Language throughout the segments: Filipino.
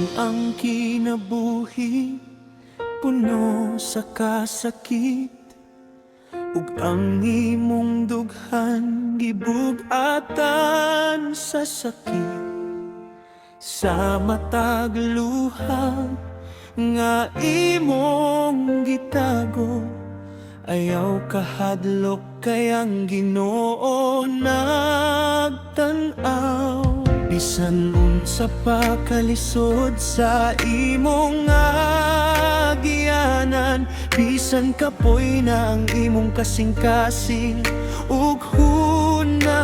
Kung ang kinabuhi puno sa kasakit, ug ang imong dughan gibug-atan sa sakit, sa matag luha nga imong gitago, ayaw kahadlok kay ang Ginoo nagtan-aw. Bisan unsa pa kalisod sa imong agianan, bisan kapoy na ang imong kasing-kasing ug hunahuna,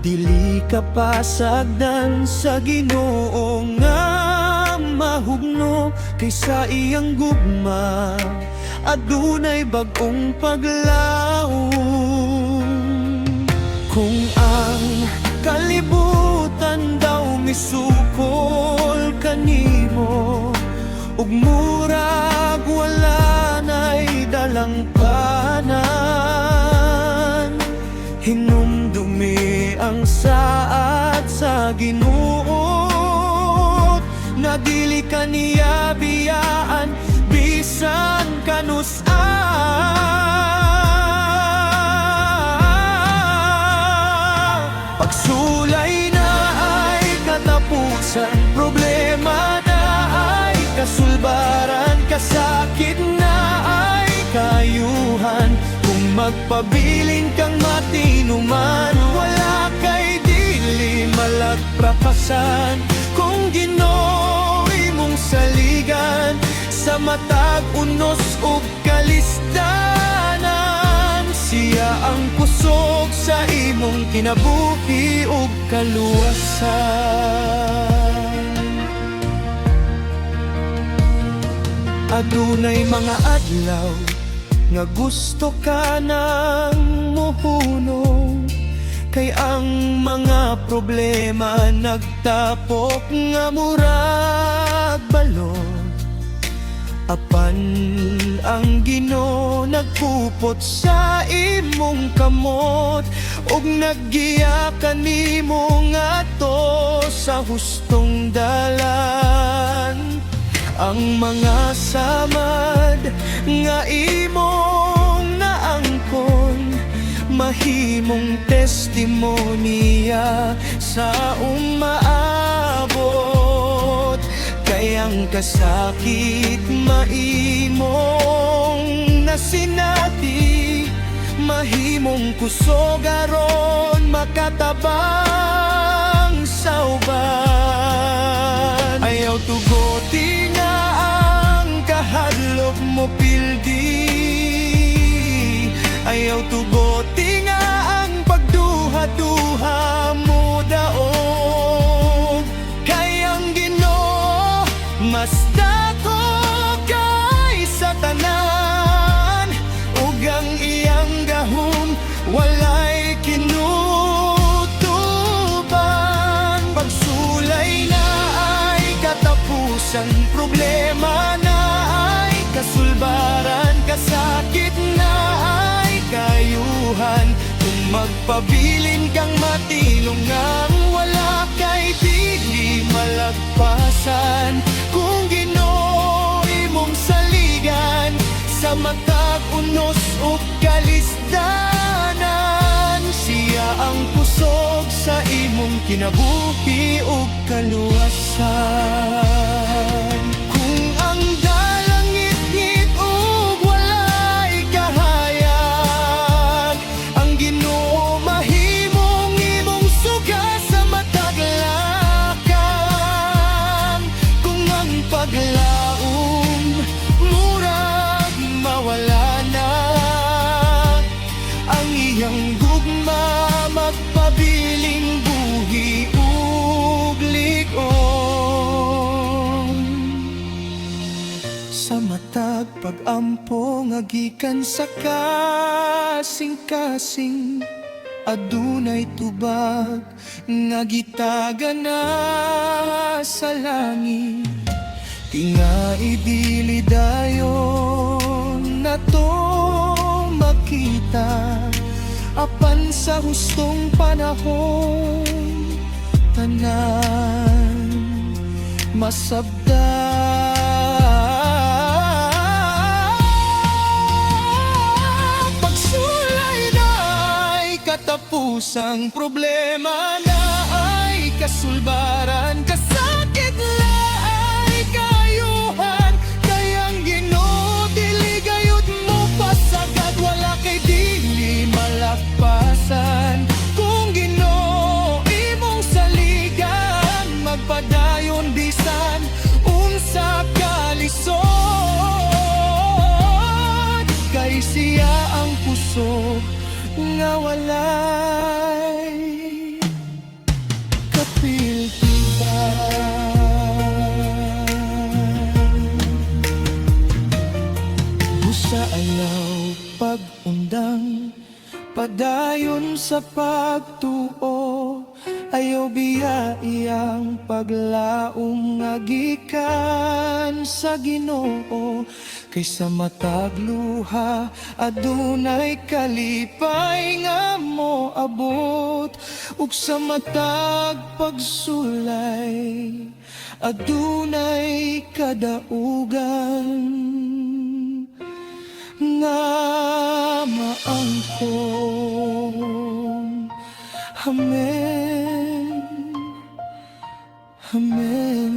dili ka pasagdan sa Ginoo nga mahugno, kaysa iyang gugma adunay bag-ong paglaom. Kung ang kalibutan daw misukol kanimo, ug murag wala na'y dalangpanan, hinumdumi ang saad sa Ginoo, na dili ka niya biyaan bisan kanus-an. Pagsulay na ay katapusan, problema na ay kasulbaran, kasakit na ay kayuhan. Kung magpabilin kang matinuman, wala kay dili malagprapasan. Kung Ginoo imong saligan, sa matag unos ug kalisdanan, siya ang kusog sa imong kinabuhi ug kaluwasan. Adunay mga adlaw nga gusto ka nang muhunong, kay ang mga problema nagtapok nga murag balon. Apan ang Ginoo nagpupot sa imong kamot, ug naggiya kanimo ngadto sa hustong dalan. Ang mga samad nga imong naangkon, mahimong testimonya sa umaabot. Kay ang kasakit maimong nasinati, mahimong kusog aron makatabang sa uban. Ayaw tugoti nga ang kahadlok mo pildi, ayaw tugoti nga ang pagduha-duha mo daog. Kay ang Ginoo mas dako kaysa tanan, ug ang iyang gahom walay kinutuban. Pagsulay na ay katapusan, problema na ay kasulbaran, kasakit na ay kayuhan. Kung magpabilin kang matilungang, wala kay dili malagpasan. Kung Ginoo imong saligan, sa matag unos ug kalisdanan, siya ang kusog sa imong kinabuhi ug kaluwasan. Kung ang dalangit-ngit ug walay kahayag, ang Ginoo mahimong imong suga sa matag lakang. Kung ang paglaom murag mawala na, ang iyang gugma magpabiling buhi ug lig-on. Sa matag pag-ampo nga gikan sa kasing-kasing, adunay tubag nga gitagan na sa langit. Tinga idili dayon na to makita, apan sa hustong panahon tanan. masabda. Pagsulay na ay katapusang problema na ay kasulbaran, kasakit na ay kayuhan. Kayang Ginoo dili gayud mo pasagad, wala kay dili malakpasan. Kung Ginoo imong saligan, magpadayon bisan unsa kalisod. Kay siya ang puso nga walay kapiltiban. Busa ayaw pag-undang, padayon sa pagtuo. Ayaw biya iyang paglaong nga gikan sa Ginoo. Kaysa matag luha, adunay kalipay nga mo abot. Ug sa matag pagsulay, adunay kadaugan nga maangkon. Amen, amen.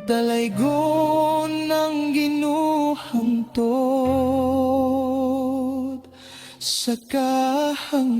Dalaygon ng ginuhangtod sa kahangturan.